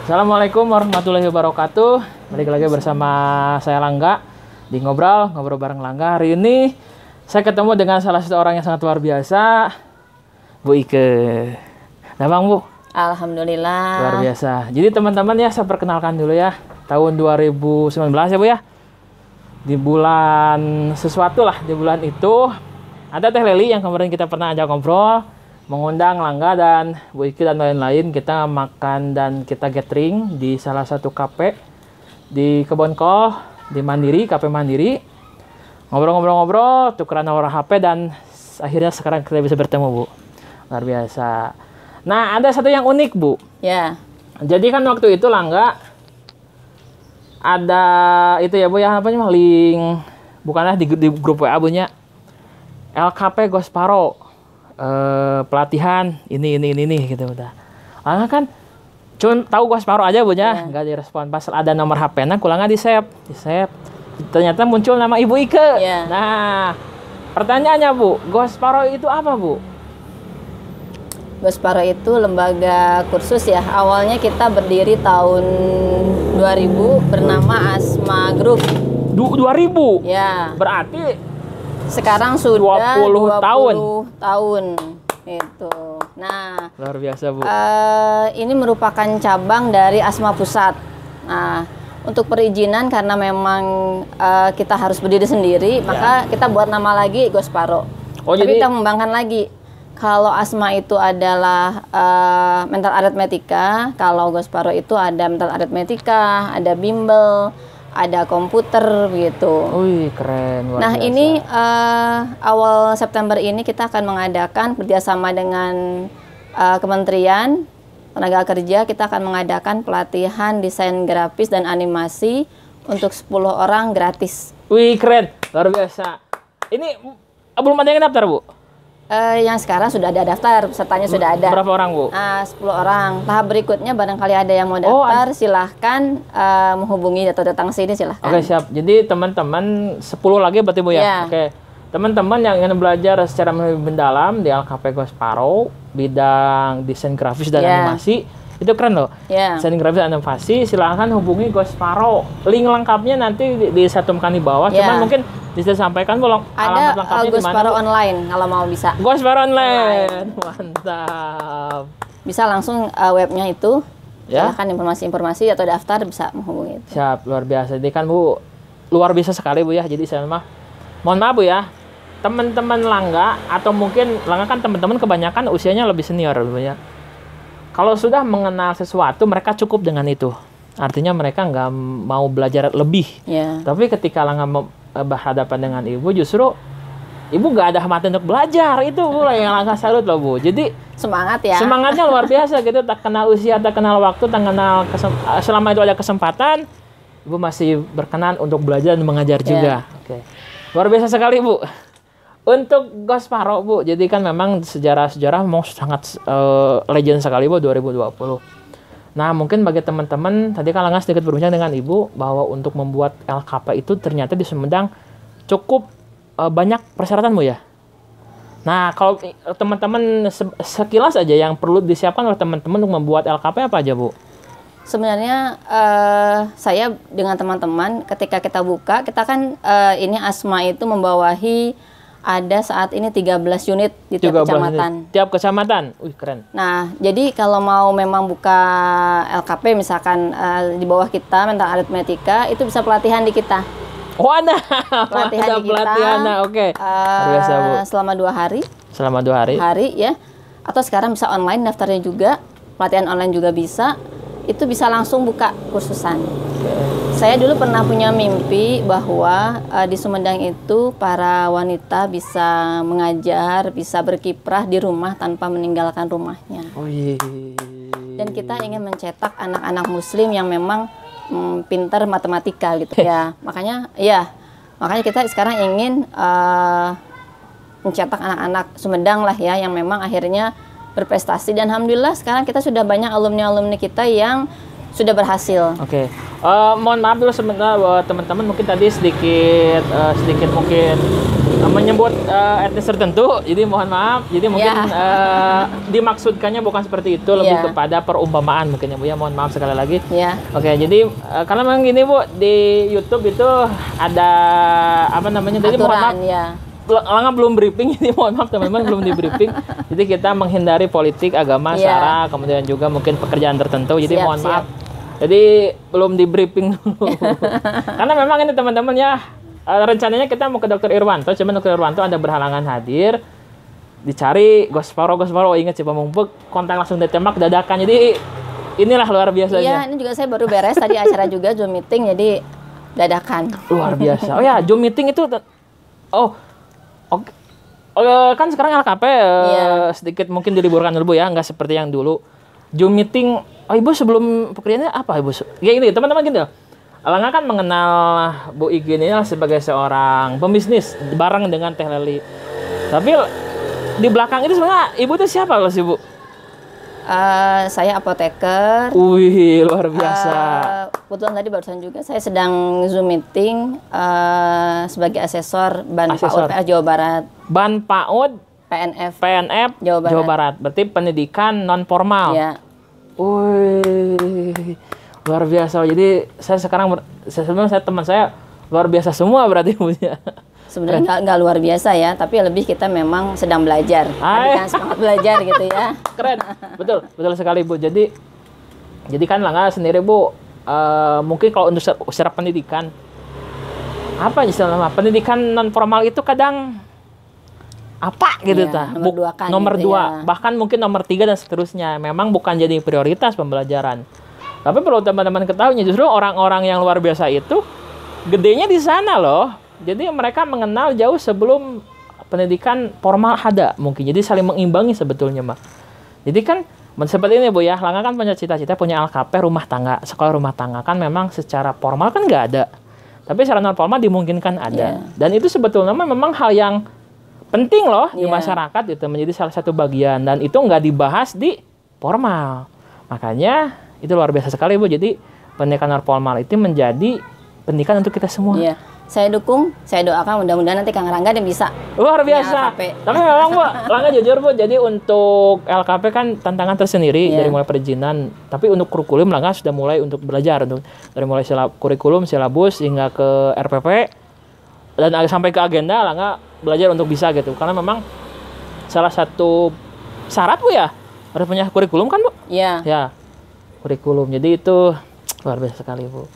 Assalamualaikum warahmatullahi wabarakatuh. Balik lagi bersama saya Langga di ngobrol bareng Langga. Hari ini saya ketemu dengan salah satu orang yang sangat luar biasa, Bu Ike. Nah Bang Bu, Alhamdulillah. luar biasa. Jadi teman-teman ya, saya perkenalkan dulu ya. Tahun 2019 ya Bu ya. Di bulan sesuatu lah, di bulan itu ada Teh Leli yang kemarin kita pernah ajak ngobrol, mengundang Langga dan Bu Iki dan lain-lain. Kita makan dan kita gathering di salah satu kafe di Kebon Kol, di Mandiri, kafe Mandiri. Ngobrol-ngobrol, tukeran nomor HP dan akhirnya sekarang kita bisa bertemu Bu. Luar biasa. Nah, ada satu yang unik Bu. Ya. Jadi kan waktu itu Langga ada itu ya Bu ya, apa namanya, link bukanlah di grup WA Bu nya, LKP Gosparo. Pelatihan ini gitu udah. Langga kan cuma tahu gua separuh aja Bu nya, nggak direspon. Pas ada nomor HP-nya kulangnya di save. Ternyata muncul nama Ibu Ike. Yeah. Nah, pertanyaannya Bu, Gosparo itu apa Bu? Gosparo itu lembaga kursus ya. Awalnya kita berdiri tahun 2000 bernama Asma Group. 2000? Ya. Berarti sekarang sudah 20 tahun itu. Nah, luar biasa Bu. Ini merupakan cabang dari Asma Pusat. Nah, untuk perizinan karena memang kita harus berdiri sendiri, maka kita buat nama lagi Gosparo. Oh, tapi jadi kita mengembangkan lagi. Kalau Asma itu adalah mental aritmetika, kalau Gosparo itu ada mental aritmetika, ada bimbel, ada komputer begitu. Wih, keren. Luar nah biasa. ini awal September ini kita akan mengadakan kerjasama dengan Kementerian Tenaga Kerja. Kita akan mengadakan pelatihan desain grafis dan animasi untuk 10 orang gratis. Wih, keren. Luar biasa. Ini belum ada yang daftar Bu? Yang sekarang sudah ada daftar, pesertanya sudah ada. Berapa orang Bu? 10 orang. Tahap berikutnya barangkali ada yang mau daftar, silahkan menghubungi atau datang sini silahkan. Oke, siap. Jadi teman-teman 10 lagi berarti Bu ya? Yeah. Oke. Teman-teman yang ingin belajar secara lebih mendalam di LKP Gosparo, bidang desain grafis dan animasi, itu keren loh. Desain grafis dan animasi, silahkan hubungi Gosparo. Link lengkapnya nanti dicantumkan di bawah. Cuman mungkin bisa sampaikan belum alamat lengkapnya di mana? Gosparo online kalau mau bisa. Gosparo online. Mantap. Bisa langsung webnya itu. Ya. Silahkan informasi-informasi atau daftar bisa menghubungi itu. Siap, luar biasa. Jadi kan Bu, luar biasa sekali Bu ya. Jadi saya mohon maaf Bu ya, teman-teman Langga atau mungkin Langga kan teman-teman kebanyakan usianya lebih senior Bu ya. Kalau sudah mengenal sesuatu, mereka cukup dengan itu. Artinya mereka nggak mau belajar lebih. Yeah. Tapi ketika Langga berhadapan dengan Ibu, justru Ibu nggak ada hambatan untuk belajar. Itu Bu yang Langga salut loh Bu. Jadi semangat ya. Semangatnya luar biasa gitu. Tak kenal usia, tak kenal waktu, tak kenal selama itu ada kesempatan, Ibu masih berkenan untuk belajar dan mengajar juga. Oke. Luar biasa sekali Bu. Untuk Gosparo Bu, jadi kan memang sejarah-sejarah memang sangat legend sekali Bu 2020. Nah mungkin bagi teman-teman, tadi kan Langga sedikit berbincang dengan Ibu bahwa untuk membuat LKP itu ternyata di Sumedang cukup banyak persyaratan Bu ya. Nah kalau teman-teman sekilas aja yang perlu disiapkan oleh teman-teman untuk membuat LKP apa aja Bu? Sebenarnya saya dengan teman-teman ketika kita buka, kita kan ini Asma itu membawahi ada saat ini 13 unit di tiap kecamatan. Tiap kecamatan, wih keren. Nah, jadi kalau mau memang buka LKP misalkan di bawah kita mental aritmetika itu bisa pelatihan di kita. Oh ada pelatihan di kita. Oke. Biasa Bu. Selama 2 hari. Selama 2 hari. Hari ya. Atau sekarang bisa online daftarnya juga. Pelatihan online juga bisa. Itu bisa langsung buka kursusan. Saya dulu pernah punya mimpi bahwa di Sumedang itu para wanita bisa mengajar, bisa berkiprah di rumah tanpa meninggalkan rumahnya. Oh iya. Dan kita ingin mencetak anak-anak Muslim yang memang pintar matematika gitu ya. Makanya kita sekarang ingin mencetak anak-anak Sumedang lah ya yang memang akhirnya berprestasi. Dan alhamdulillah sekarang kita sudah banyak alumni-alumni kita yang sudah berhasil. Oke. Mohon maaf dulu sebentar teman-teman, mungkin tadi sedikit mungkin menyebut etnis tertentu, jadi mohon maaf. Jadi mungkin dimaksudkannya bukan seperti itu, lebih kepada perumpamaan mungkin ya Bu ya. Mohon maaf sekali lagi. Oke, jadi karena memang gini Bu, di YouTube itu ada apa namanya? Jadi mohon maaf. Langga belum briefing, jadi mohon maaf teman-teman belum di briefing. Jadi kita menghindari politik, agama, sara, kemudian juga mungkin pekerjaan tertentu. Jadi mohon maaf. Jadi belum di briefing dulu. Karena memang ini teman-teman ya, rencananya kita mau ke Dr. Irwanto, cuman Dr. Irwanto ada berhalangan hadir. Dicari Gosparo, ingat coba mumpuk, kontak langsung ditembak dadakan. Jadi inilah luar biasanya. Iya, ini juga saya baru beres tadi acara juga Zoom meeting, jadi dadakan. Luar biasa. Oh ya, Zoom meeting itu Oke. Kan sekarang LKP sedikit mungkin diliburkan dulu Bu ya, nggak seperti yang dulu. Zoom meeting, Ibu sebelum pekerjaannya apa Ibu? Ya ini teman-teman gini loh. Langga kan mengenal Bu Igi ini sebagai seorang pembisnis bareng dengan Teh Leli. Tapi di belakang itu sebenarnya Ibu itu siapa loh sih Bu? Saya apoteker. Wih, luar biasa. Kebetulan tadi barusan juga saya sedang Zoom meeting sebagai asesor Ban PAUD PA Jawa Barat. Ban PAUD PNF Jawa Barat. Berarti pendidikan non formal. Iya. Wih, luar biasa. Jadi saya sekarang sebenarnya teman saya luar biasa semua berarti Bu ya. Sebenarnya nggak luar biasa ya, tapi lebih kita memang sedang belajar. Kan semangat belajar gitu ya. Keren, betul sekali Bu. Jadi kan Langga sendiri Bu, mungkin kalau untuk secara pendidikan, apa istilahnya pendidikan non formal itu kadang apa gitu nomor dua, bahkan mungkin nomor 3 dan seterusnya. Memang bukan jadi prioritas pembelajaran. Tapi perlu teman-teman ketahui justru orang-orang yang luar biasa itu gedenya di sana loh. Jadi mereka mengenal jauh sebelum pendidikan formal ada mungkin. Jadi saling mengimbangi sebetulnya mah. Jadi kan seperti ini Bu ya, Langga kan punya cita-cita punya LKP rumah tangga, sekolah rumah tangga kan memang secara formal kan nggak ada. Tapi secara non formal dimungkinkan ada. Dan itu sebetulnya memang hal yang penting loh di masyarakat itu, menjadi salah satu bagian, dan itu nggak dibahas di formal. Makanya itu luar biasa sekali Bu. Jadi pendidikan non formal itu menjadi pendidikan untuk kita semua. Saya dukung, saya doakan mudah-mudahan nanti Kang Rangga yang bisa. Luar biasa. Tapi memang Bu, Langga jujur Bu, jadi untuk LKP kan tantangan tersendiri dari mulai perizinan. Tapi untuk kurikulum Langga sudah mulai untuk belajar dari mulai kurikulum, silabus hingga ke RPP dan sampai ke agenda Langga belajar untuk bisa gitu. Karena memang salah satu syarat Bu ya harus punya kurikulum kan Bu? Iya. Ya, kurikulum. Jadi itu luar biasa sekali Bu.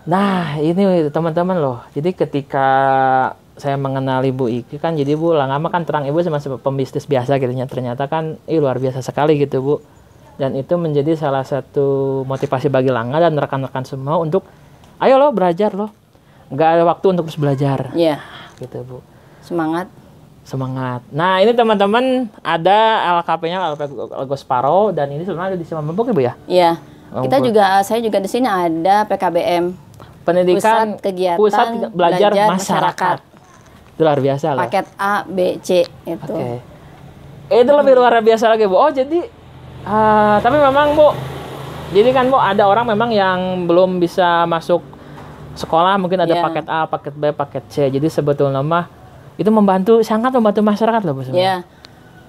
Nah ini teman-teman loh, jadi ketika saya mengenal Ibu Iki kan, jadi Bu Langga kan terang Ibu sama pembisnis biasa gitu, ternyata kan luar biasa sekali gitu Bu. Dan itu menjadi salah satu motivasi bagi Langga dan rekan-rekan semua untuk ayo loh belajar loh, nggak ada waktu untuk terus belajar. Iya. Gitu Bu. Semangat. Nah ini teman-teman ada LKP-nya, LKP Gosparo, dan ini sebenarnya ada di Simampuk ya Bu ya? Iya. Saya juga di sini ada PKBM. Pendidikan Pusat Belajar Masyarakat. Itu luar biasa loh. Paket A, B, C itu. Itu lebih luar biasa lagi Bu. Oh jadi, tapi memang Bu, jadi kan Bu ada orang memang yang belum bisa masuk sekolah, mungkin ada paket A, paket B, paket C. Jadi sebetulnya mah itu sangat membantu masyarakat loh Bu sebenarnya.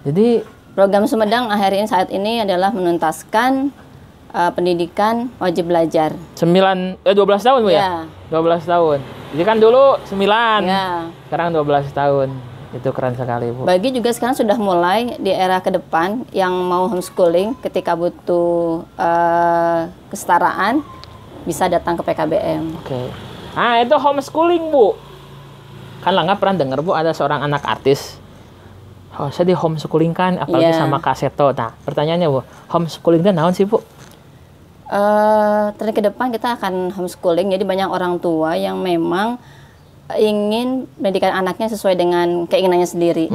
Jadi program Sumedang saat ini adalah menuntaskan pendidikan wajib belajar. 12 tahun Bu ya? 12 tahun. Jadi kan dulu 9. Sekarang 12 tahun. Itu keren sekali Bu. Bagi juga sekarang sudah mulai di era ke depan yang mau homeschooling ketika butuh kesetaraan bisa datang ke PKBM. Nah, itu homeschooling Bu. Kan Langga pernah dengar Bu ada seorang anak artis. Saya di homeschooling kan apalagi sama Kak Seto. Nah, pertanyaannya Bu, homeschooling itu naon sih Bu? Ke depan kita akan homeschooling, jadi banyak orang tua yang memang ingin pendidikan anaknya sesuai dengan keinginannya sendiri.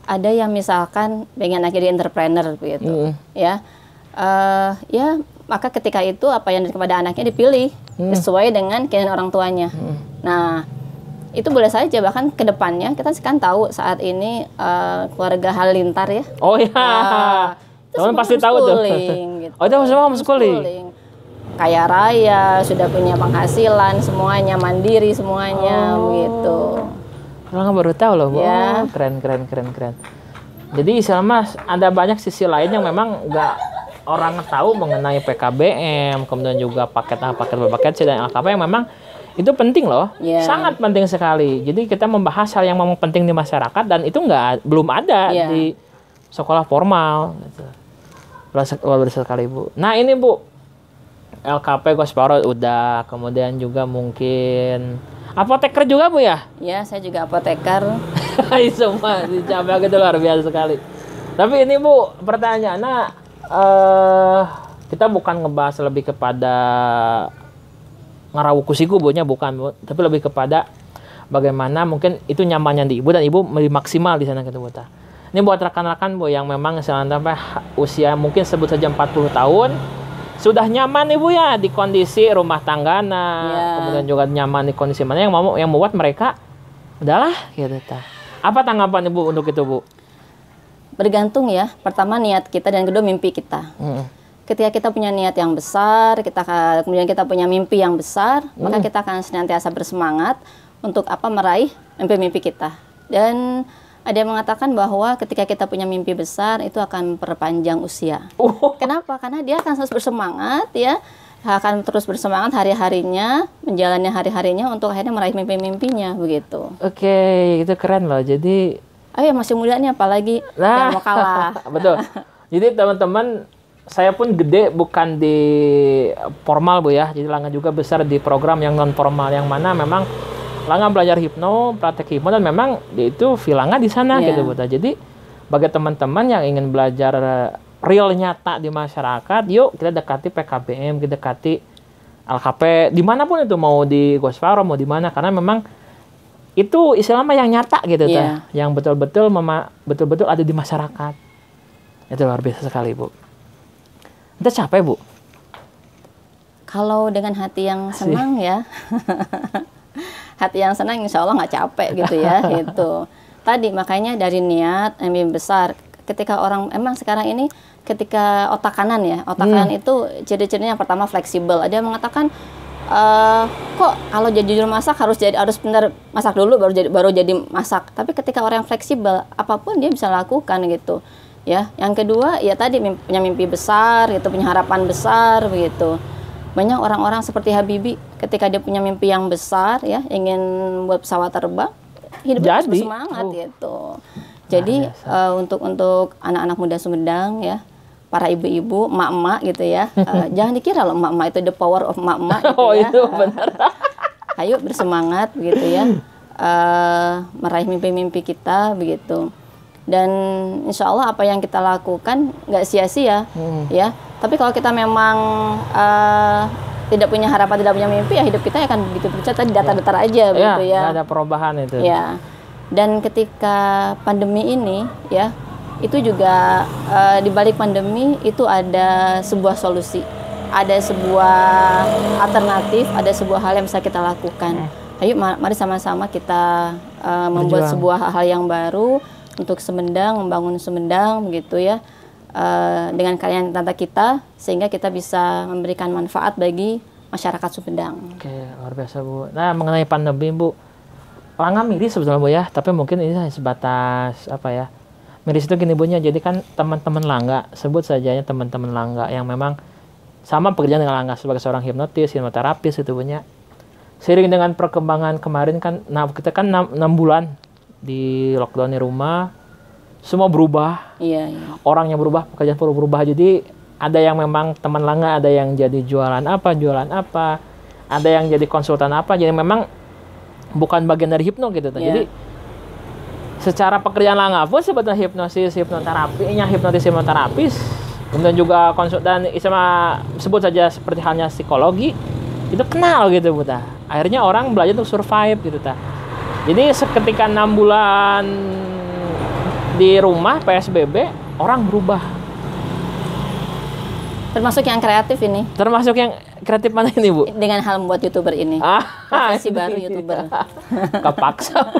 Ada yang misalkan pengen anaknya jadi entrepreneur begitu, maka ketika itu apa yang kepada anaknya dipilih sesuai dengan keinginan orang tuanya. Nah itu boleh saja, bahkan ke depannya kita sekarang tahu saat ini keluarga Halilintar ya. Oh iya. Teman pasti tahu tuh. Gitu. Oh itu semua homeschooling. Kaya raya, sudah punya penghasilan semuanya, mandiri semuanya gitu. Langga baru tahu loh, Bu. Ya. Oh, keren. Jadi selama ada banyak sisi lain yang memang nggak orang tahu mengenai PKBM, kemudian juga paket A, paket B, paket C, dan LKP yang memang itu penting loh, Yeah. sangat penting sekali. Jadi kita membahas hal yang memang penting di masyarakat dan itu belum ada Yeah. di sekolah formal. Gitu. Luar biasa sekali, Bu. Nah ini, Bu, LKP Gosparo udah, kemudian juga mungkin apoteker juga, Bu, ya? Ya, saya juga apoteker. Semua dicapai gitu luar biasa sekali. Tapi ini, Bu, pertanyaannya kita bukan ngebahas lebih kepada ngarawu kusiku, Bu, bukan, Bu, tapi lebih kepada bagaimana mungkin itu nyamannya di Ibu dan Ibu lebih maksimal di sana gitu, Bu. Ini buat rekan-rekan, Bu, yang memang sampai usia mungkin sebut saja 40 tahun sudah nyaman nih, Bu, ya di kondisi rumah tanggana, kemudian juga nyaman di kondisi mana yang membuat mereka udahlah gitu. Apa tanggapan Ibu untuk itu, Bu? Bergantung ya. Pertama niat kita dan kedua mimpi kita. Ketika kita punya niat yang besar, kemudian kita punya mimpi yang besar, maka kita akan senantiasa bersemangat untuk meraih mimpi-mimpi kita. Dan ada yang mengatakan bahwa ketika kita punya mimpi besar itu akan perpanjang usia. Kenapa? Karena dia akan terus bersemangat ya, akan terus bersemangat hari-harinya, menjalani hari-harinya untuk akhirnya meraih mimpi-mimpinya begitu. Oke, itu keren loh. Jadi ayo masih muda nih apalagi yang mau kalah. Betul. Jadi teman-teman, saya pun gede bukan di formal, Bu, ya. Jadi Langga juga besar di program yang non formal yang mana memang Langga belajar hipno, praktek hipno, dan memang itu Langga di sana gitu, Bu. Jadi bagi teman-teman yang ingin belajar real nyata di masyarakat, yuk kita dekati PKBM, kita dekati LKP, dimanapun itu, mau di Gosparo, mau di mana, karena memang itu istilahnya yang nyata gitu, yang betul-betul ada di masyarakat. Itu luar biasa sekali, Bu. Kita capek, Bu? Kalau dengan hati yang senang ya, hati yang senang insya Allah nggak capek gitu ya. Gitu. Tadi makanya dari niat yang besar. Ketika orang emang sekarang ini ketika otak kanan ya, otak kanan itu ciri-cirinya yang pertama fleksibel. Ada yang mengatakan kok kalau jadi jujur masak harus benar masak dulu baru jadi masak. Tapi ketika orang yang fleksibel, apapun dia bisa lakukan gitu. Ya, yang kedua ya tadi punya mimpi besar, gitu, punya harapan besar begitu. Banyak orang-orang seperti Habibie ketika dia punya mimpi yang besar ya, ingin buat pesawat terbang, hidupnya harus bersemangat gitu. Jadi untuk anak-anak muda Sumedang ya, para ibu-ibu, emak-emak gitu ya, jangan dikira loh emak-emak itu the power of emak-emak gitu ya. Itu benar. Ayo bersemangat begitu ya, meraih mimpi-mimpi kita begitu. Dan insya Allah apa yang kita lakukan nggak sia-sia ya. Tapi kalau kita memang tidak punya harapan, tidak punya mimpi, ya hidup kita akan begitu tadi datar-datar aja begitu ya. Nggak ada perubahan itu. Ya. Dan ketika pandemi ini ya, itu juga di balik pandemi itu ada sebuah solusi, ada sebuah alternatif, ada sebuah hal yang bisa kita lakukan. Ayo mari sama-sama kita membuat sebuah hal yang baru untuk Sumedang, membangun Sumedang begitu ya, dengan karya nyata kita, sehingga kita bisa memberikan manfaat bagi masyarakat Sumedang. Oke, luar biasa, Bu. Nah, mengenai pandemi, Bu, Langga miris sebetulnya, Bu, ya, tapi mungkin ini sebatas miris itu gini, Bunya. Jadi kan teman-teman Langga, sebut saja teman-teman Langga yang memang sama pekerjaan dengan Langga sebagai seorang hipnotis, hipnoterapis itu, Bunya. Seiring dengan perkembangan kemarin kan, kita kan 6 bulan di lockdown di rumah, semua berubah. Iya. Orangnya berubah, pekerjaan perlu berubah. Jadi ada yang memang teman Langga, ada yang jadi jualan apa, ada yang jadi konsultan apa. Jadi memang bukan bagian dari hipno gitu. Jadi secara pekerjaan Langga pun sebetulnya hipnosis, hipnoterapinya, hipnoterapis, kemudian juga konsultan, sebut saja seperti halnya psikologi, itu kenal gitu, Bu. Akhirnya orang belajar untuk survive gitu. Jadi seketika 6 bulan di rumah PSBB, orang berubah. Termasuk yang kreatif ini. Termasuk yang kreatif mana ini, Bu? Dengan hal membuat YouTuber ini. Profesi baru YouTuber. Kepaksa.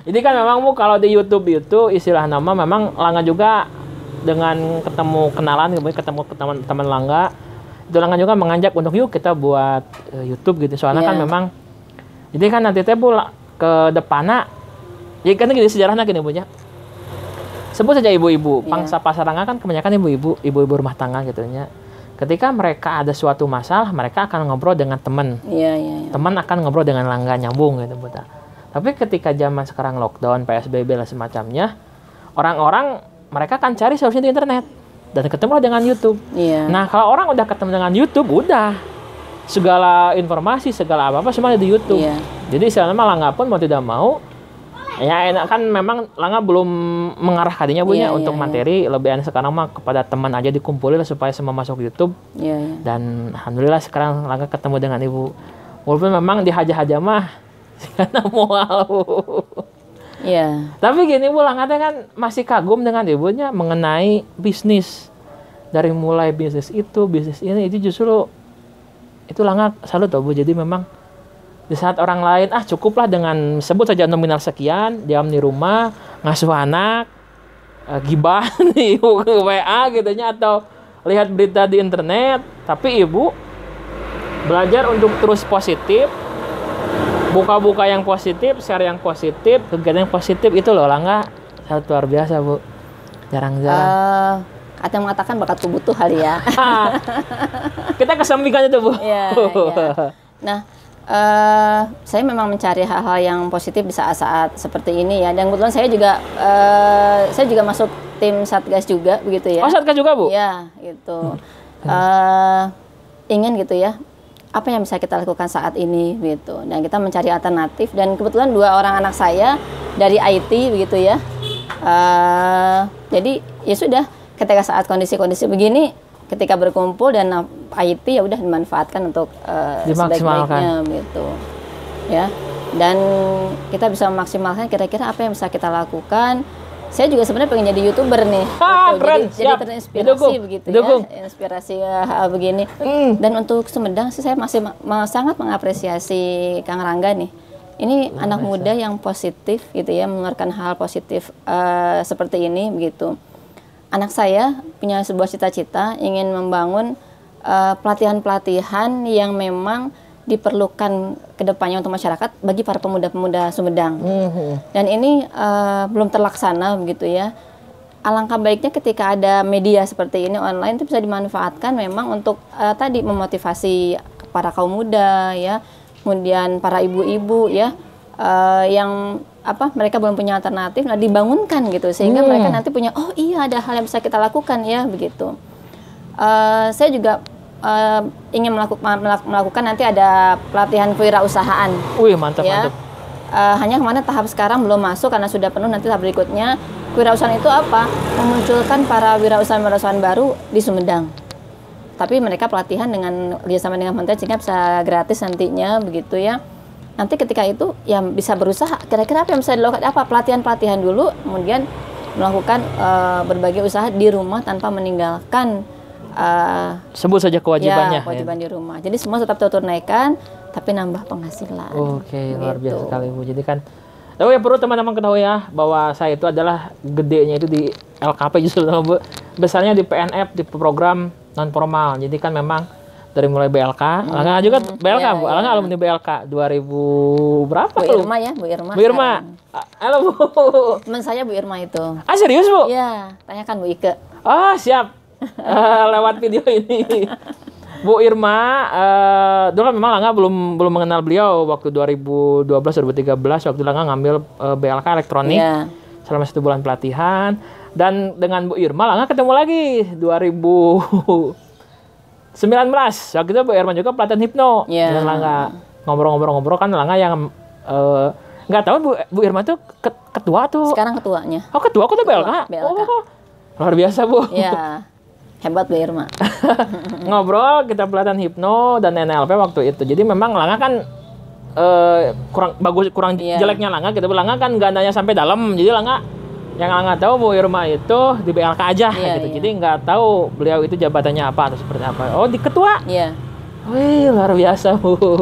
Jadi kan memang, Bu, kalau di YouTube itu istilah nama memang Langga juga dengan ketemu teman-teman Langga, itu Langga juga mengajak untuk yuk kita buat YouTube gitu. Soalnya kan memang, jadi kan nanti Bu ke depannya Ya kan gini sejarahnya gini Bu ya. Sebut saja ibu-ibu, Iya. pangsa pasar Langga kan kebanyakan ibu-ibu rumah tangga gitu ya. Ketika mereka ada suatu masalah, mereka akan ngobrol dengan teman. Iya, iya, iya. Teman akan ngobrol dengan Langga, nyambung gitu Bu. Tapi ketika zaman sekarang lockdown, PSBB dan semacamnya, orang-orang mereka akan cari solusinya di internet dan ketemu dengan YouTube. Iya. Nah, kalau orang udah ketemu dengan YouTube, udah segala informasi, segala apa-apa semuanya di YouTube. Iya. Jadi istilahnya Langga pun mau tidak mau, ya enak kan memang Langga belum mengarah kadinya Bu ya Iya, untuk iya, materi. Lebih enak sekarang mah kepada teman aja dikumpulin supaya semua masuk YouTube. Iya, iya. Dan alhamdulillah sekarang Langga ketemu dengan Ibu. Walaupun memang dihaja-haja mah karena mual Bu. Iya. Tapi gini Bu, Langga teh kan masih kagum dengan ibunya mengenai bisnis. Dari mulai bisnis itu, bisnis ini, itu justru itu Langga salut Bu. Jadi memang di saat orang lain, cukuplah dengan sebut saja nominal sekian, diam di rumah, ngasuh anak, gibah nih WA gitu nya, atau lihat berita di internet. Tapi ibu belajar untuk terus positif, buka-buka yang positif, share yang positif, kegiatan yang positif, itu loh Langga sangat luar biasa Bu. Jarang-jarang. Ada yang mengatakan bakat tubuh tuh kali ya. Kita kesampingkan itu Bu. Iya, iya. Nah, saya memang mencari hal-hal yang positif di saat-saat seperti ini ya. Dan kebetulan saya juga masuk tim Satgas juga begitu ya. Oh, Satgas juga Bu? Iya, gitu. Ingin gitu ya, apa yang bisa kita lakukan saat ini gitu. Dan kita mencari alternatif, dan kebetulan 2 orang anak saya dari IT begitu ya. Jadi ya sudah, ketika saat kondisi-kondisi begini, ketika berkumpul dan IT ya udah dimanfaatkan untuk sebaik-baiknya gitu ya. Dan kita bisa memaksimalkan kira-kira apa yang bisa kita lakukan. Saya juga sebenarnya pengen jadi YouTuber nih gitu. Keren, jadi terinspirasi begitu ya, inspirasi hal begini. Dan untuk Sumedang sih saya masih sangat mengapresiasi Kang Rangga nih. Ini anak muda yang positif gitu ya, mengeluarkan hal positif seperti ini begitu. Anak saya punya sebuah cita-cita, ingin membangun pelatihan-pelatihan yang memang diperlukan kedepannya untuk masyarakat bagi para pemuda-pemuda Sumedang. Dan ini belum terlaksana begitu ya. Alangkah baiknya ketika ada media seperti ini online itu bisa dimanfaatkan memang untuk tadi memotivasi para kaum muda ya, kemudian para ibu-ibu ya, yang mereka belum punya alternatif, nah dibangunkan gitu sehingga mereka nanti punya, oh iya ada hal yang bisa kita lakukan ya begitu. Saya juga ingin melakukan nanti ada pelatihan kewirausahaan. Wih, mantap ya. mantap. Hanya kemana tahap sekarang belum masuk karena sudah penuh, nanti tahap berikutnya. Kewirausahaan itu apa? Memunculkan para wirausahaan baru di Sumedang. Tapi mereka pelatihan dengan kerjasama dengan Kementerian sehingga bisa gratis nantinya begitu ya. Nanti ketika itu ya bisa berusaha kira-kira apa yang bisa dilakukan, pelatihan-pelatihan dulu, kemudian melakukan berbagai usaha di rumah tanpa meninggalkan sebut saja kewajibannya. Ya, kewajiban di rumah. Jadi semua tetap tertunaikan, tapi nambah penghasilan. Oke, luar biasa sekali Bu. Jadi kan, tapi ya perlu teman-teman ketahui ya bahwa saya itu adalah gedenya itu di LKP justru Bu. Besarnya di PNF, di program non formal. Jadi kan memang dari mulai BLK, Langga juga BLK Bu. Langga alumni BLK 2000 berapa Bu Irma ya, Bu Irma. Bu Irma. Halo Bu. Teman saya Bu Irma itu. Serius Bu? Iya, tanyakan Bu Ike. Oh, siap. Lewat video ini. Bu Irma, dulu memang Langga belum mengenal beliau waktu 2012-2013 waktu Langga ngambil BLK elektronik selama 1 bulan pelatihan, dan dengan Bu Irma Langga ketemu lagi 2019 waktu itu Bu Irma juga pelatihan hipno. Dan Langga ngobrol-ngobrol kan Langga yang nggak tahu Bu Irma tuh ketua tuh. Sekarang ketuanya. Oh, ketua tuh BLK. Oh, luar biasa Bu. Iya. Hebat Bu Irma. Ngobrol, kita pelatihan hipno dan NLP waktu itu. Jadi memang Langga kan kurang jeleknya Langga. Kita Langga kan gandanya sampai dalam. Jadi yang Langga tahu Bu Irma itu di BLK aja gitu. Jadi nggak tahu beliau itu jabatannya apa atau seperti apa. Oh, di ketua. Iya. Wih, luar biasa Bu.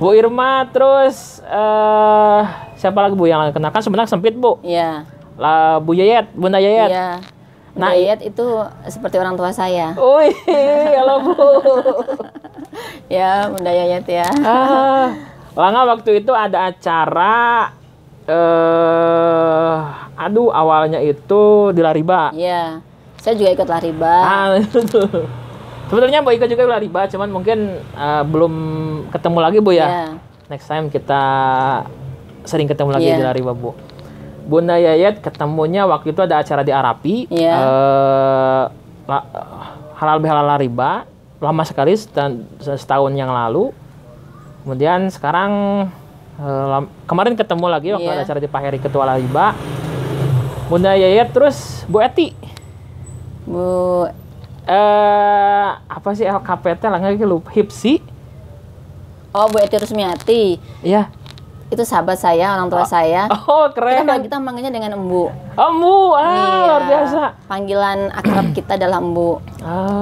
Bu Irma, terus siapa lagi Bu yang Langga kenal? Kan sebenarnya sempit Bu. Iya. Bu Yayet, Bunda Yayet. Iya. Nah, Yayet itu seperti orang tua saya. Wih, halo Bu. Ya, Bunda Yayet ya. Langga waktu itu ada acara aduh awalnya itu di Lariba. Iya. Saya juga ikut Lariba. Itu tuh. Sebetulnya Bu Ika juga Lariba, cuman mungkin belum ketemu lagi Bu ya. Iya. Next time kita sering ketemu lagi Iya. di Lariba Bu. Bunda Yayat ketemunya waktu itu ada acara di Arapi. Iya. Halal bihalal Lariba. Lama sekali, setahun yang lalu. Kemudian sekarang kemarin ketemu lagi waktu Iya. ada acara di Pak Heri Ketua Lariba. Bunda Yayat terus Bu Eti. Bu, Apa sih LKPT lah nggak lupa Hipsi. oh Bu Eti Rusmiati. Iya. Itu sahabat saya, orang tua saya. Oh keren. Kita manggilnya dengan Embu. Oh Bu, Iya. luar biasa. Panggilan akrab kita adalah Embu.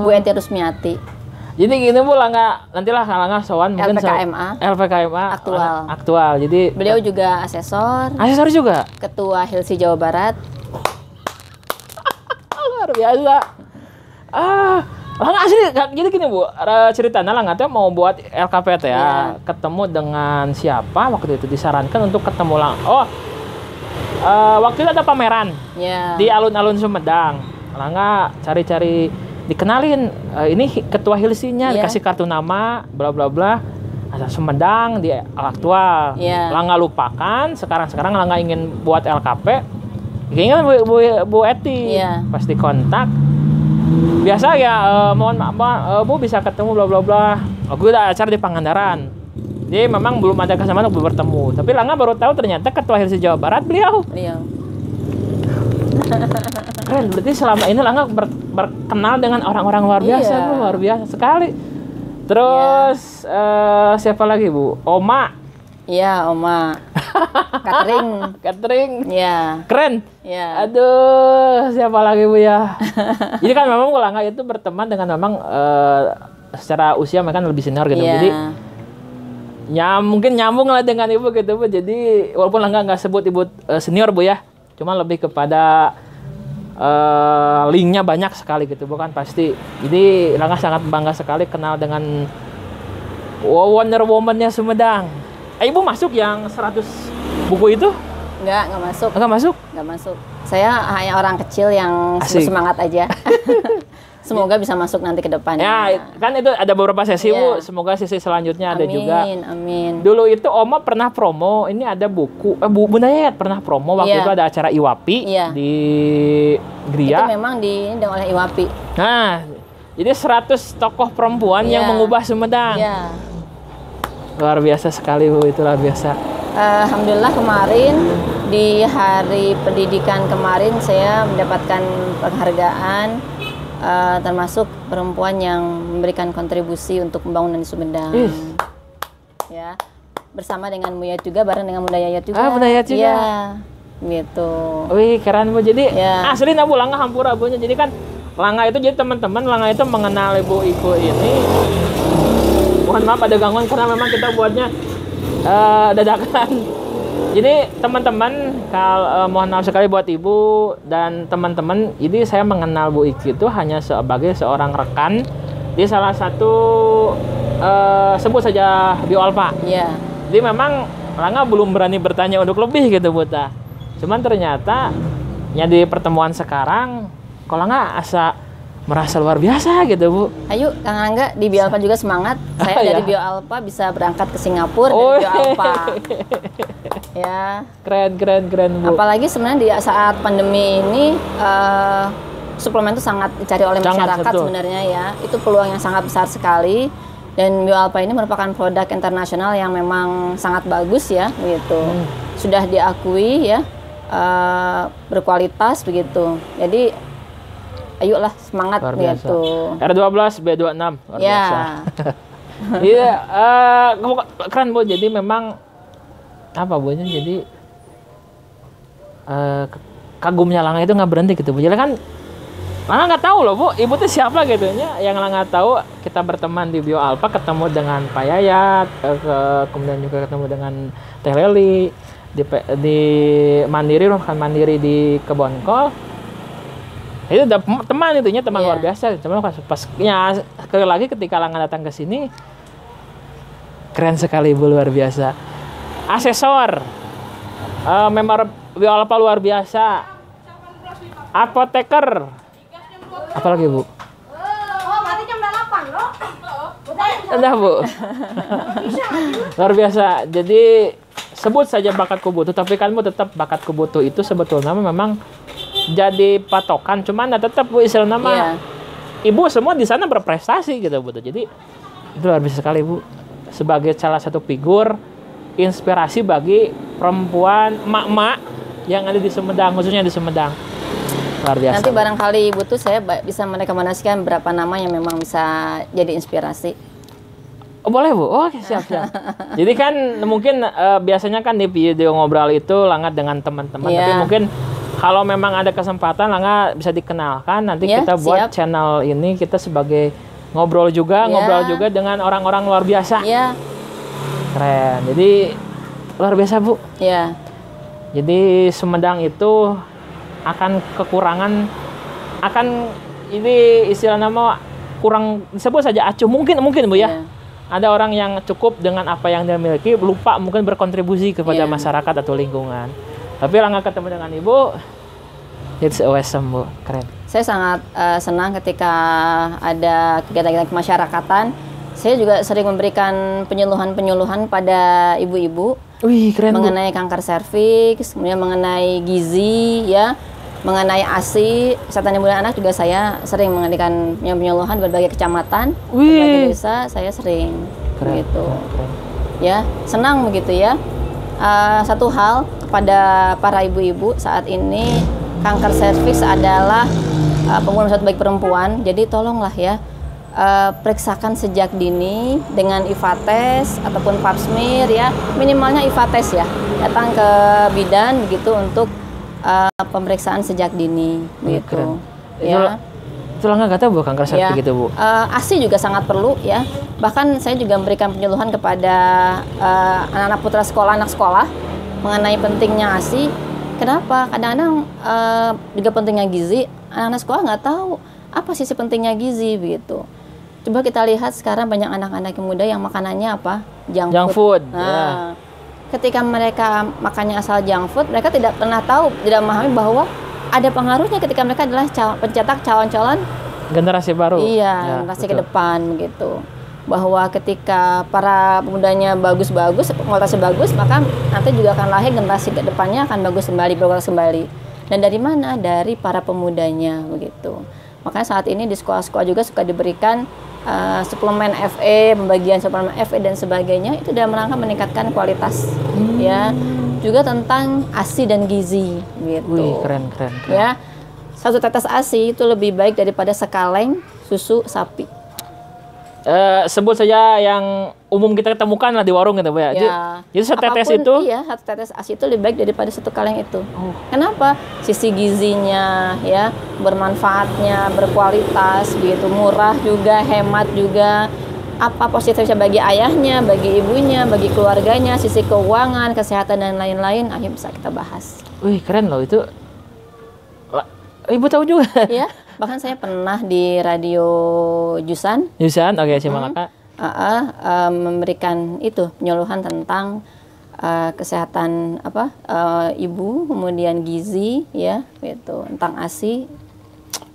Bu Eti Rusmiati. Jadi gini Bu, nantilah Langga sowan mungkin LPKMA. LPKMA Aktual. Jadi Beliau juga asesor, juga. Ketua Hilsi Jawa Barat. Luar biasa. Langga asli jadi gini Bu, ceritanya Langga teh mau buat LKPT ya. Iya. Ketemu dengan siapa waktu itu disarankan untuk ketemu waktu itu ada pameran Ya. di alun-alun Sumedang. Langga cari-cari dikenalin ini ketua Hilsinya, Iya. dikasih kartu nama bla bla bla. Ada Sumedang di Aktual. Iya. Langga lupakan, sekarang Langga ingin buat LKP. Kayaknya Bu Eti Iya. pas dikontak. Biasa ya mohon maaf Bu bisa ketemu bla bla bla. Aku udah acara di Pangandaran. Jadi memang belum ada kesempatan untuk bertemu. Tapi Langga baru tahu ternyata ketua Hilsi Jawa Barat beliau. Keren, berarti selama ini Langga berkenal dengan orang-orang luar biasa, Iya. Bu, luar biasa sekali. Terus siapa lagi Bu? Oma, Iya, Oma. Catering. catering, Iya. keren. Iya. Aduh, siapa lagi Bu ya? Jadi kan memang Langga itu berteman dengan memang secara usia mereka lebih senior gitu. Iya. Jadi ya mungkin nyambung lah dengan Ibu gitu Bu. Jadi walaupun Langga nggak sebut Ibu senior Bu ya, cuma lebih kepada linknya banyak sekali gitu bukan pasti. Jadi Langga sangat bangga sekali kenal dengan Wonder Woman-nya Sumedang. Ibu masuk yang 100 buku itu? Nggak masuk. Enggak masuk? Nggak masuk. Saya hanya orang kecil yang Asik. semangat aja. Semoga bisa masuk nanti ke depannya. Ya, kan itu ada beberapa sesi Iya. Bu. Semoga sesi selanjutnya ada juga. Amin. Dulu itu Oma pernah promo, ini ada buku, Bunda Yayat pernah promo waktu Iya. itu ada acara Iwapi Iya. di Itu Gria. memang diundang oleh Iwapi. Nah, jadi 100 tokoh perempuan yang Iya. mengubah Sumedang. Iya. Luar biasa sekali Bu, itu luar biasa. Alhamdulillah kemarin di Hari Pendidikan kemarin saya mendapatkan penghargaan termasuk perempuan yang memberikan kontribusi untuk pembangunan di Sumedang. Ya, bersama dengan Bu Yayat juga, bareng dengan Bunda Yayat juga. Bunda Yayat juga. Iya, gitu. Wih, keren Bu. Jadi Ya. asli Bu Langga hampura Bunya. Jadi kan Langga itu jadi teman-teman Langga itu mengenal Ibu Iko ini. Mohon maaf ada gangguan karena memang kita buatnya dadakan. Jadi teman-teman, mohon maaf sekali buat Ibu dan teman-teman. Jadi saya mengenal Bu Iki itu hanya sebagai seorang rekan di salah satu sebut saja Bioalpa. Iya. Jadi memang Langga belum berani bertanya untuk lebih gitu Bu ta. Cuman ternyata ya di pertemuan sekarang kok Langga asa merasa luar biasa gitu Bu. Ayo Kang Angga di Bioalpa juga semangat. Saya Ya. dari Bioalpa bisa berangkat ke Singapura Oh, dari Bioalpa. Ya. Keren Bu. Apalagi sebenarnya di saat pandemi ini suplemen itu sangat dicari oleh Sangat, masyarakat betul. sebenarnya ya. Itu peluang yang sangat besar sekali. Dan Bioalpa ini merupakan produk internasional yang memang sangat bagus ya, begitu. Sudah diakui ya, berkualitas begitu. Jadi ayolah semangat Luar biasa. gitu. R12 B26 luar Ya. biasa. Iya, keren Bu. Jadi memang apa Bu? Jadi kagumnya Langga itu nggak berhenti gitu Bu. Jadi kan Langga nggak tahu loh Bu, Ibu tuh siapa gitu nya. Yang Langga tahu kita berteman di Bioalpa, ketemu dengan Pak Yayat, kemudian juga ketemu dengan Teh Leli di Mandiri, Rumah Mandiri di Kebonkol. Itu udah teman itunya, teman Iya. luar biasa. Cuma pas ya sekali lagi ketika Langga datang ke sini keren sekali Bu, luar biasa. Asesor Member apa luar biasa. Apoteker. Apalagi Bu? Oh, berarti jam 8 loh. Udah Bu. Luar biasa. Jadi sebut saja bakatku butuh, tapi kamu tetap bakatku butuh itu sebetulnya memang jadi patokan. Cuman tetap Bu istilah nama. Iya. Ibu semua di sana berprestasi gitu Bu. Jadi itu luar biasa sekali Bu. Sebagai salah satu figur inspirasi bagi perempuan emak-emak yang ada di Sumedang, khususnya di Sumedang. Luar biasa. Nanti barangkali Ibu tuh saya bisa merekomendasikan beberapa nama yang memang bisa jadi inspirasi. Oh, boleh Bu. Oh, siap. Jadi kan mungkin biasanya kan di video ngobrol itu Langga dengan teman-teman. Iya. Tapi mungkin kalau memang ada kesempatan Langga bisa dikenalkan. Nanti Iya, kita buat siap. channel ini kita sebagai ngobrol juga dengan orang-orang luar biasa. Iya, Keren. Jadi luar biasa Bu. iya. Jadi Sumedang itu akan kekurangan, ini istilah nama kurang disebut saja acuh mungkin Bu ya. Iya. Ada orang yang cukup dengan apa yang dia miliki, lupa mungkin berkontribusi kepada Iya. masyarakat atau lingkungan. Tapi Langga ketemu dengan Ibu, it's awesome Bu, keren. Saya sangat senang ketika ada kegiatan-kegiatan kemasyarakatan. Saya juga sering memberikan penyuluhan-penyuluhan pada ibu-ibu Wih, keren Bu. mengenai kanker serviks, kemudian mengenai gizi, ya, mengenai ASI, kesehatan ibu dan anak juga saya sering mengadakan penyuluhan di berbagai kecamatan, berbagai desa, saya sering begitu. Keren. Ya, senang begitu ya. Satu hal kepada para ibu-ibu saat ini, kanker serviks adalah pembunuhan satu baik perempuan. Jadi tolonglah ya, periksakan sejak dini dengan IFA-tes ataupun pap smear ya, minimalnya IFA-tes ya. Datang ke bidan begitu untuk pemeriksaan sejak dini begitu. Keren. Ya. Itu Langga nggak tahu Bu kanker Ya. serviks gitu Bu. ASI juga sangat perlu ya. Bahkan saya juga memberikan penyuluhan kepada anak-anak putra sekolah, anak sekolah mengenai pentingnya ASI. Kenapa? Kadang-kadang juga pentingnya gizi. Anak-anak sekolah nggak tahu apa sisi pentingnya gizi begitu. Coba kita lihat sekarang banyak anak-anak muda yang makanannya apa? Junk food. Nah, ketika mereka makannya asal junk food, mereka tidak pernah tahu, tidak memahami bahwa ada pengaruhnya ketika mereka adalah pencetak calon-calon Generasi baru. iya, generasi ke depan gitu. Bahwa ketika para pemudanya bagus-bagus, kualitasnya bagus, maka nanti juga akan lahir generasi ke depannya akan bagus kembali, berkualitas kembali. Dan dari mana? Dari para pemudanya begitu. Makanya saat ini di sekolah-sekolah juga suka diberikan suplemen FE, pembagian suplemen FE dan sebagainya, itu dalam rangka meningkatkan kualitas ya. Juga tentang ASI dan gizi gitu. Wih, keren. Ya. Satu tetes ASI itu lebih baik daripada sekaleng susu sapi. Sebut saja yang umum kita ketemukan lah di warung gitu Bu ya. Jadi setetes Apapun, itu iya, satu tetes ASI itu lebih baik daripada satu kaleng itu. Kenapa? Sisi gizinya ya, bermanfaatnya, berkualitas begitu, murah juga, hemat juga. Apa positifnya bagi ayahnya, bagi ibunya, bagi keluarganya, sisi keuangan, kesehatan dan lain-lain, ayo bisa kita bahas. wih keren loh itu. Ibu tahu juga. Ya, bahkan saya pernah di radio Jusan Jusan, oke simak Kakak. memberikan itu penyuluhan tentang kesehatan ibu, kemudian gizi ya, gitu, tentang ASI.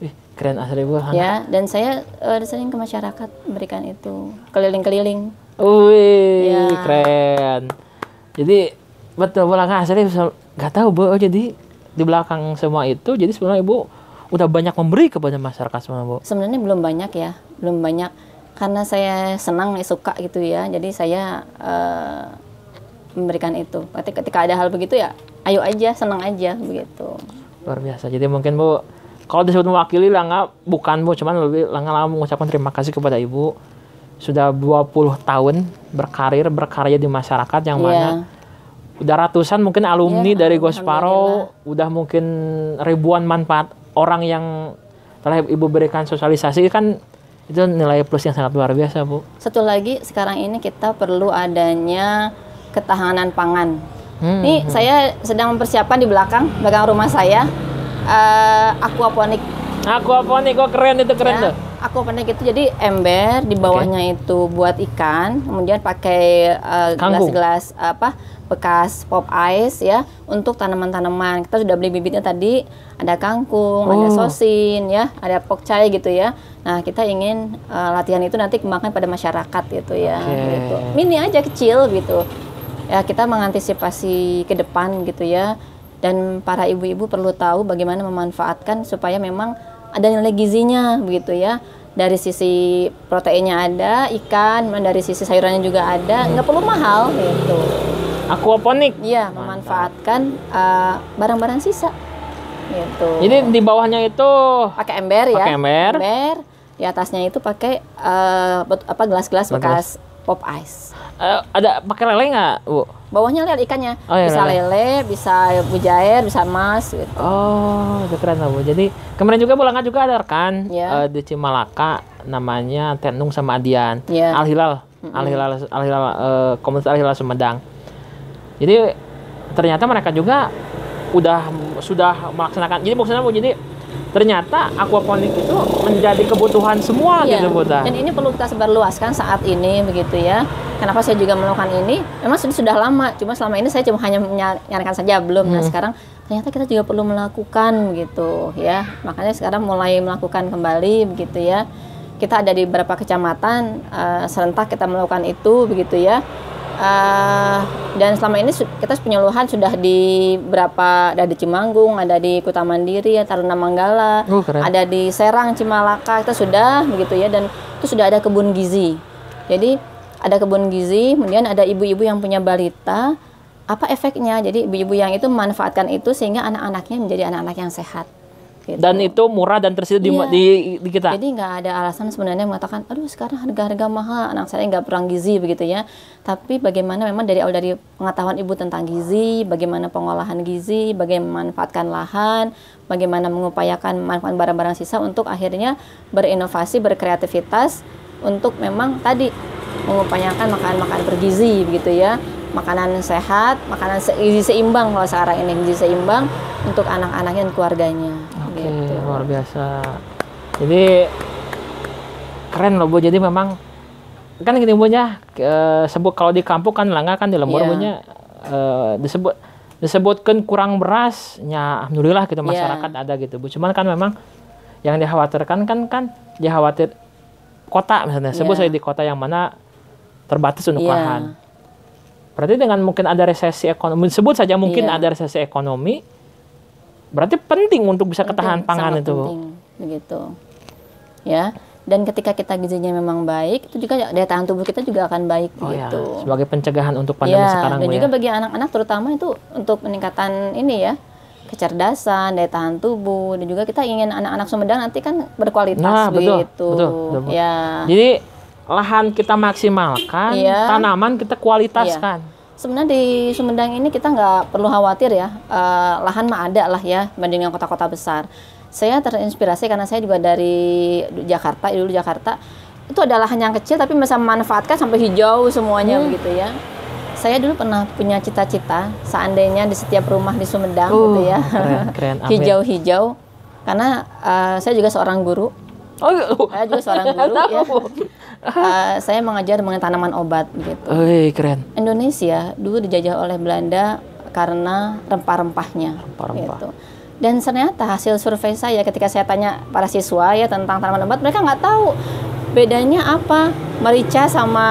Wih, keren asli Bu. Ya, dan saya sering ke masyarakat memberikan itu, keliling-keliling. Wih, Ya. keren. Jadi betul Bu Langga asli nggak tahu Bu. Oh, jadi di belakang semua itu, jadi sebenarnya Ibu udah banyak memberi kepada masyarakat semua Bu. Sebenarnya belum banyak ya, belum banyak. Karena saya senang, suka gitu ya. Jadi saya memberikan itu. Ketika ada hal begitu ya, ayo aja, senang aja begitu. Luar biasa. Jadi mungkin Bu, kalau disebut mewakili Langga bukan Bu, cuman lebih Langga mengucapkan terima kasih kepada Ibu. Sudah 20 tahun berkarya di masyarakat yang mana udah ratusan mungkin alumni dari Gosparo, udah mungkin ribuan manfaat orang yang telah Ibu berikan sosialisasi, kan itu nilai plus yang sangat luar biasa Bu. Satu lagi, sekarang ini kita perlu adanya ketahanan pangan. Nih saya sedang mempersiapkan di belakang rumah saya aquaponik Aquaponik, kok keren itu, keren Ya, tuh. aquaponik itu jadi ember, di bawahnya itu buat ikan, kemudian pakai Kangkung. gelas-gelas bekas pop ice ya untuk tanaman-tanaman. Kita sudah beli bibitnya tadi, ada kangkung, ada Oh. sosin ya, ada pokcai gitu ya. Nah, kita ingin latihan itu nanti kembangkan pada masyarakat gitu ya. Oke. Gitu. Mini aja kecil gitu. Ya, kita mengantisipasi ke depan gitu ya. Dan para ibu-ibu perlu tahu bagaimana memanfaatkan supaya memang ada nilai gizinya begitu ya. Dari sisi proteinnya ada, ikan, dari sisi sayurannya juga ada, nggak perlu mahal gitu. Aquaponik. Iya, memanfaatkan barang-barang sisa gitu. Jadi di bawahnya itu Pakai ember ya. Pakai ember. Di atasnya itu pakai gelas-gelas bekas pop ice. ada pakai lele nggak, Bu? Bawahnya lihat ikannya. Oh, iya, Bisa lele. lele, bisa bujair, bisa emas gitu. Oh, itu keren lah, Bu. Jadi kemarin juga Bulanga juga ada rekan Ya. di Cimalaka, namanya Tenung sama Adian. Ya. Al Hilal, komunitas Al Hilal Sumedang. Jadi ternyata mereka juga sudah melaksanakan. Jadi maksudnya, Bu, jadi ternyata aquaponik itu menjadi kebutuhan semua Iya. gitu, Bu. Dan ini perlu kita sebarluaskan saat ini begitu ya. Kenapa saya juga melakukan ini? Memang sudah lama, cuma selama ini saya cuma hanya menyarankan saja, belum. Nah, sekarang ternyata kita juga perlu melakukan gitu ya. Makanya sekarang mulai melakukan kembali begitu ya. Kita ada di beberapa kecamatan serentak kita melakukan itu begitu ya. Dan selama ini kita penyuluhan sudah di ada di Cimanggung, ada di Kuta Mandiri, ya, Taruna Manggala, Keren. ada di Serang, Cimalaka, kita sudah begitu ya. Dan itu sudah ada kebun gizi. Jadi ada kebun gizi, kemudian ada ibu-ibu yang punya balita. Apa efeknya? Jadi ibu-ibu yang itu memanfaatkan itu sehingga anak-anaknya menjadi anak-anak yang sehat. Gitu. Dan itu murah dan tersedia Iya. di kita. Jadi nggak ada alasan sebenarnya mengatakan, aduh sekarang harga-harga mahal, anak saya nggak kurang gizi begitu ya. Tapi bagaimana memang dari pengetahuan ibu tentang gizi, bagaimana pengolahan gizi, bagaimana memanfaatkan lahan, bagaimana mengupayakan memanfaatkan barang-barang sisa untuk akhirnya berinovasi, berkreativitas untuk memang tadi mengupayakan makanan-makanan bergizi begitu ya. Makanan sehat, makanan gizi seimbang kalau sekarang ini gizi seimbang untuk anak-anaknya dan keluarganya. Oke, Gitu. luar biasa. Jadi keren loh, Bu. Jadi memang kan gini, Bu, ya, sebut kalau di kampung kan Langga kan di lembur, Iya. Bu, nya, disebutkan kurang beras, ya alhamdulillah gitu masyarakat ada gitu, Bu. Cuman kan memang yang dikhawatirkan kan dikhawatir kota misalnya, sebut Iya. saya di kota yang mana terbatas untuk Iya. lahan. Berarti dengan mungkin ada resesi ekonomi, sebut saja mungkin Iya. ada resesi ekonomi, berarti penting untuk bisa ketahan Penting, pangan sangat itu, Bu. penting, begitu ya. Dan ketika kita gizinya memang baik, itu juga daya tahan tubuh kita juga akan baik Oh ya, gitu. sebagai pencegahan untuk pandemi Ya, sekarang, dan Bu, juga ya. bagi anak-anak terutama itu untuk peningkatan ini ya, kecerdasan, daya tahan tubuh, dan juga kita ingin anak-anak Sumedang nanti kan berkualitas Nah, betul, gitu. betul, Bu. Ya. Jadi lahan kita maksimalkan, Iya. tanaman kita kualitaskan. Sebenarnya di Sumedang ini kita nggak perlu khawatir ya, lahan mah ada lah ya dibanding dengan kota-kota besar. Saya terinspirasi karena saya juga dari Jakarta, dulu Jakarta itu ada lahan yang kecil tapi bisa memanfaatkan sampai hijau semuanya begitu ya. Saya dulu pernah punya cita-cita seandainya di setiap rumah di Sumedang gitu ya, Keren, amin. hijau-hijau. Karena saya juga seorang guru. Oh, Saya juga seorang guru ya. Saya mengajar mengenai tanaman obat gitu. keren. Indonesia dulu dijajah oleh Belanda karena rempah-rempahnya. Rempah-rempah. Gitu. Dan ternyata hasil survei saya ketika saya tanya para siswa ya tentang tanaman obat, mereka nggak tahu bedanya apa merica sama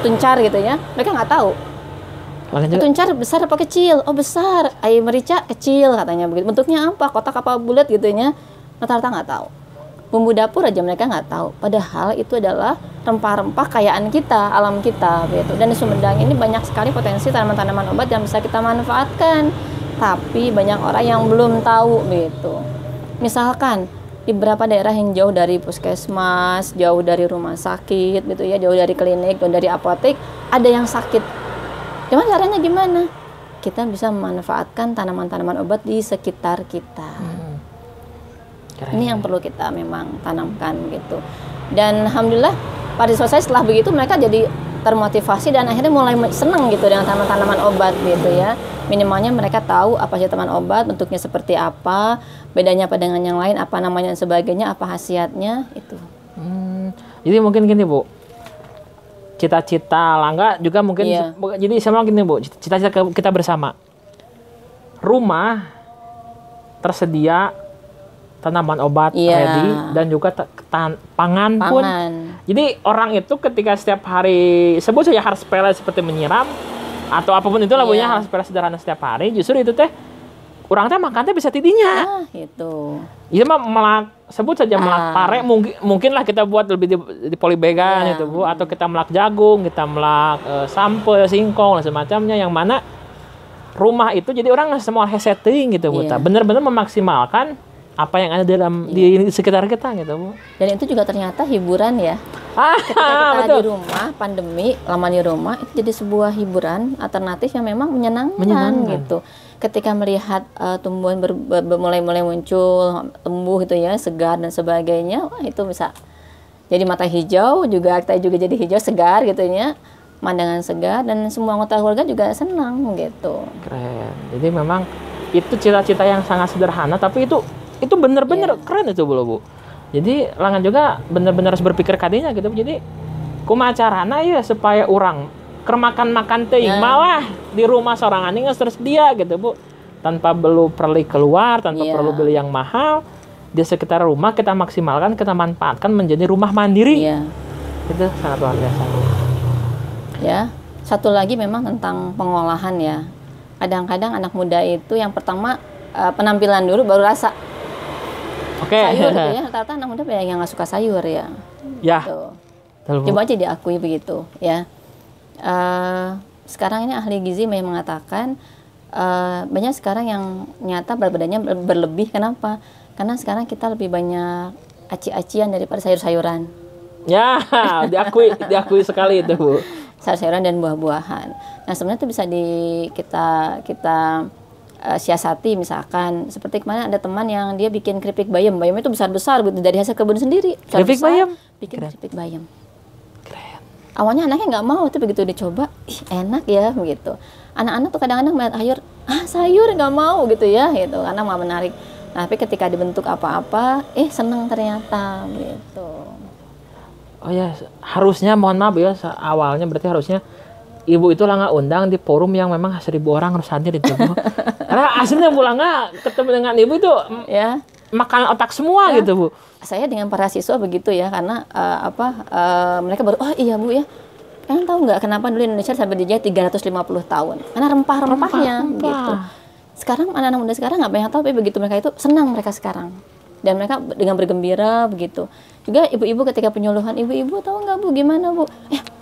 ketuncar gitu ya. Mereka nggak tahu. Lanjut. Ketuncar besar apa kecil? Oh besar. Air merica kecil katanya begitu. Bentuknya apa? Kotak apa bulat gitu ya. Rata-rata nggak tahu. Bumbu dapur aja mereka nggak tahu. Padahal itu adalah rempah-rempah kekayaan kita, alam kita gitu. Dan di Sumedang ini banyak sekali potensi tanaman-tanaman obat yang bisa kita manfaatkan. Tapi banyak orang yang belum tahu gitu. Misalkan di beberapa daerah yang jauh dari puskesmas, jauh dari rumah sakit gitu ya, jauh dari klinik, jauh dari apotek, ada yang sakit. Cuman caranya gimana? Kita bisa memanfaatkan tanaman-tanaman obat di sekitar kita. Keren. Ini yang perlu kita memang tanamkan gitu. Dan alhamdulillah pada siswa saya setelah begitu mereka jadi termotivasi dan akhirnya mulai senang gitu dengan tanaman-tanaman obat gitu ya. Minimalnya mereka tahu apa sih tanaman obat, bentuknya seperti apa, bedanya apa dengan yang lain, apa namanya dan sebagainya, apa khasiatnya itu. Jadi mungkin gini Bu, cita-cita Langga juga mungkin, Iya. jadi sama gini Bu, cita-cita kita bersama. Rumah tersedia, tanaman obat Iya. ready, dan juga pangan pun. Jadi orang itu ketika setiap hari, sebut saja hal sepele seperti menyiram, atau apapun itulah punya hal sepele sederhana setiap hari, justru itu teh, orang teh makan teh bisa tidinya. Itu. Itu mah sebut saja melak pare, mungkin lah kita buat lebih di polibegan itu Bu, atau kita melak jagung, kita melak sampel, singkong dan semacamnya, yang mana rumah itu jadi orang semua setting gitu Bu. Bener-bener memaksimalkan apa yang ada di sekitar kita gitu Bu. Dan itu juga ternyata hiburan ya. Ketika kita betul. di rumah, pandemi, lama di rumah, itu jadi sebuah hiburan alternatif yang memang menyenangkan. Gitu. Ketika melihat tumbuhan mulai muncul, tumbuh gitu ya, segar dan sebagainya, wah itu bisa jadi mata hijau juga, kita juga jadi hijau segar gitu ya, pemandangan segar, dan semua anggota keluarga juga senang gitu. Keren. Jadi memang itu cita-cita yang sangat sederhana, tapi itu bener-bener keren itu Bu. Jadi Langga juga bener-bener harus berpikir kadinya gitu. Jadi kumaha carana ya supaya orang makan teuing malah di rumah sorangan geus tersedia gitu Bu. Tanpa perlu keluar, tanpa perlu beli yang mahal. Di sekitar rumah kita maksimalkan, kita manfaatkan menjadi rumah mandiri. Itu sangat luar biasa Bu. Ya, satu lagi memang tentang pengolahan ya. Kadang-kadang anak muda itu yang pertama penampilan dulu baru rasa. Sayur gitu ya, rata-rata anak muda banyak yang nggak suka sayur ya. Gitu. Coba aja diakui begitu ya. Sekarang ini ahli gizi mengatakan banyak sekarang yang nyata berat badannya berlebih. Kenapa? Karena sekarang kita lebih banyak aci-acian daripada sayur-sayuran. Ya, diakui sekali itu Bu. Sayur-sayuran dan buah-buahan. Nah sebenarnya itu bisa kita siasati, misalkan seperti kemarin ada teman yang dia bikin keripik bayam itu besar-besar gitu dari hasil kebun sendiri. Keripik bayam? Bikin keripik bayam. Keren. Awalnya anaknya nggak mau, tapi begitu dicoba, enak ya begitu. Anak-anak tuh kadang-kadang melihat sayur nggak mau gitu ya, gitu karena mau menarik. Nah, tapi ketika dibentuk apa-apa, seneng ternyata gitu. Oh ya, harusnya mohon maaf ya, awalnya berarti harusnya Ibu itu Langga undang di forum yang memang 1.000 orang harus hadir itu Bu. Karena aslinya Bu Langga ketemu dengan Ibu itu makan otak semua gitu Bu. Saya dengan para siswa begitu ya, karena mereka baru iya Bu ya. Kalian tahu nggak kenapa dulu Indonesia sampai dijajah 350 tahun? Karena rempah-rempahnya gitu. Sekarang anak-anak muda sekarang nggak banyak tahu, tapi begitu mereka itu senang mereka sekarang. Dan mereka dengan bergembira begitu. Juga ibu-ibu ketika penyuluhan, ibu-ibu tahu nggak Bu gimana Bu?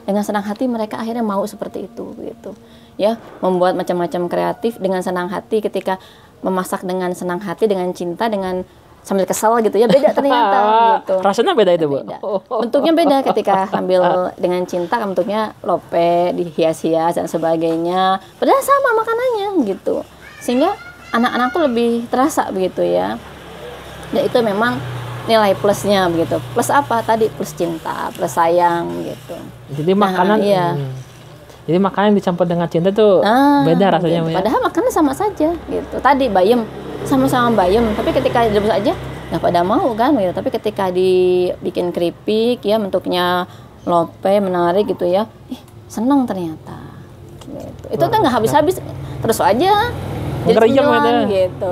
Dengan senang hati mereka akhirnya mau seperti itu begitu. Ya, membuat macam-macam kreatif dengan senang hati, ketika memasak dengan senang hati, dengan cinta, dengan sambil kesel gitu ya, beda ternyata gitu. Rasanya beda itu Bu. Bentuknya beda ketika ambil dengan cinta, bentuknya lope, dihias-hias dan sebagainya. Padahal sama makanannya gitu. Sehingga anak-anak tuh lebih terasa begitu ya. Dan itu memang nilai plusnya begitu. Plus apa tadi? Plus cinta, plus sayang gitu. Jadi makanan jadi makanan yang dicampur dengan cinta tuh beda rasanya gitu. Padahal makanan sama saja gitu. Tadi bayam sama-sama bayam, tapi ketika direbus aja nggak pada mau kan gitu. Tapi ketika dibikin keripik ya, bentuknya lope menarik gitu ya, senang ternyata gitu. Itu kan nggak habis-habis, terus aja jadi gitu.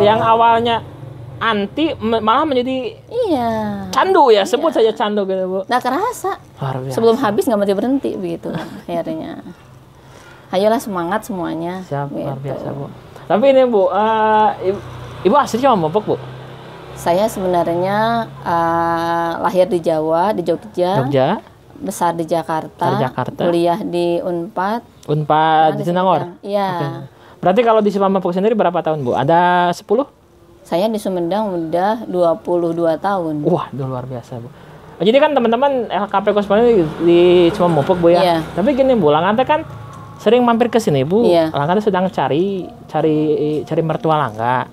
Yang awalnya anti malah menjadi candu ya, sebut saja candu gitu Bu. Nggak kerasa, sebelum habis nggak berhenti begitu akhirnya. Ayolah semangat semuanya. Siap, gitu. Luar biasa Bu. Tapi ini Bu, Ibu aslinya Momok Bu? Saya sebenarnya lahir di Jawa, di Jogja. Besar di Jakarta. Kuliah di Unpad. Unpad di Sinangor? Iya. Okay. Berarti kalau di Momok sendiri berapa tahun Bu? Ada 10? Saya di Sumedang udah 22 tahun. Wah, itu luar biasa Bu. Jadi kan teman-teman LKP Kosmopolitan di Momok Bu ya. Tapi gini Bu, Langga kan sering mampir ke sini Bu. Langga sedang cari mertua Langga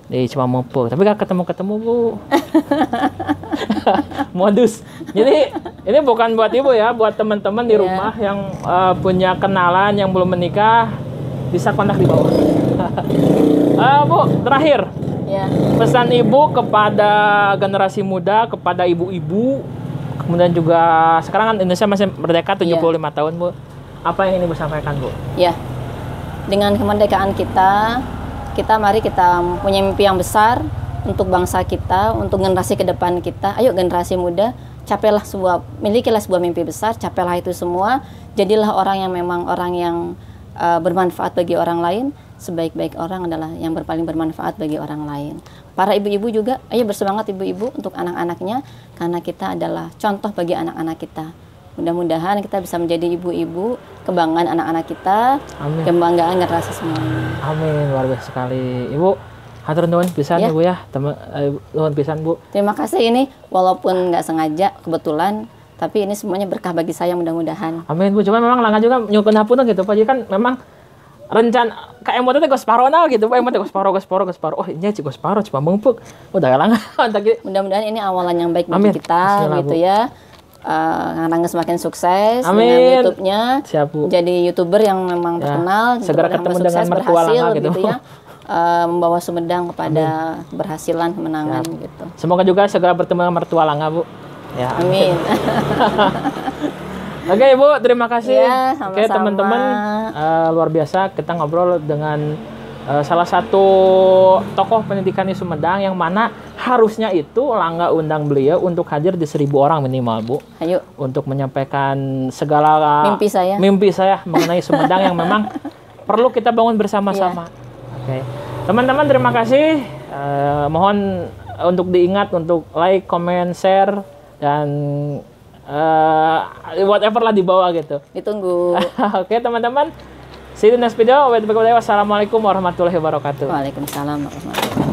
di Momok. Tapi gak ketemu Bu. Modus. Jadi ini bukan buat Ibu ya, buat teman-teman di rumah yang punya kenalan yang belum menikah, bisa kontak di bawah. Bu, terakhir Ya. Pesan Ibu kepada generasi muda, kepada ibu-ibu, kemudian juga sekarang kan Indonesia masih merdeka 75 tahun, Bu. Apa yang ingin Ibu sampaikan, Bu? Ya. Dengan kemerdekaan kita mari kita punya mimpi yang besar untuk bangsa kita, untuk generasi ke depan kita. Ayo generasi muda, milikilah sebuah mimpi besar, capailah itu semua. Jadilah orang yang memang orang yang bermanfaat bagi orang lain. Sebaik-baik orang adalah yang paling bermanfaat bagi orang lain. Para ibu-ibu juga, ayo bersemangat ibu-ibu untuk anak-anaknya, karena kita adalah contoh bagi anak-anak kita. Mudah-mudahan kita bisa menjadi ibu-ibu, kebanggaan anak-anak kita, Amin. kebanggaan generasi semuanya. Amin, luar biasa sekali. Ibu, hatur nuhun pisan Ya. Ibu ya. Nuhun pisan, Bu. Terima kasih, ini walaupun nggak sengaja, kebetulan, tapi ini semuanya berkah bagi saya mudah-mudahan. Amin, Bu. Cuma memang langkah juga nyukeun hapunten gitu, Pak. Jadi kan memang rencana kayak emot teh geus parona gitu, Pak. Emot teh geus paro. Oh, ini cik geus paro cuma meungpeuk. Udah langkah tadi. Mudah-mudahan ini awalan yang baik Amin. bagi kita, Bismillah, gitu Bu. ya. Karena semakin sukses Amin. dengan YouTube-nya, Siap, Bu. jadi YouTuber yang memang Ya, terkenal, segera YouTuber yang ketemu sukses, dengan mertua berhasil, Langa gitu. ya. Membawa Sumedang kepada keberhasilan, kemenangan, gitu. Semoga juga segera bertemu dengan mertua Langa, Bu. Ya. Amin. Oke, Ibu, terima kasih. Ya, Oke, sama-sama. teman-teman, luar biasa kita ngobrol dengan salah satu tokoh pendidikan di Sumedang yang mana harusnya itu Langga undang beliau untuk hadir di 1.000 orang minimal, Bu. Ayo, Untuk menyampaikan segala mimpi saya. mengenai Sumedang yang memang perlu kita bangun bersama-sama. Oke. Teman-teman, terima kasih. Mohon untuk diingat untuk like, comment, share, dan whatever lah di bawah gitu. Ditunggu. Oke, teman-teman. See you in the next video. Wassalamualaikum warahmatullahi wabarakatuh. Waalaikumsalam warahmatullahi wabarakatuh.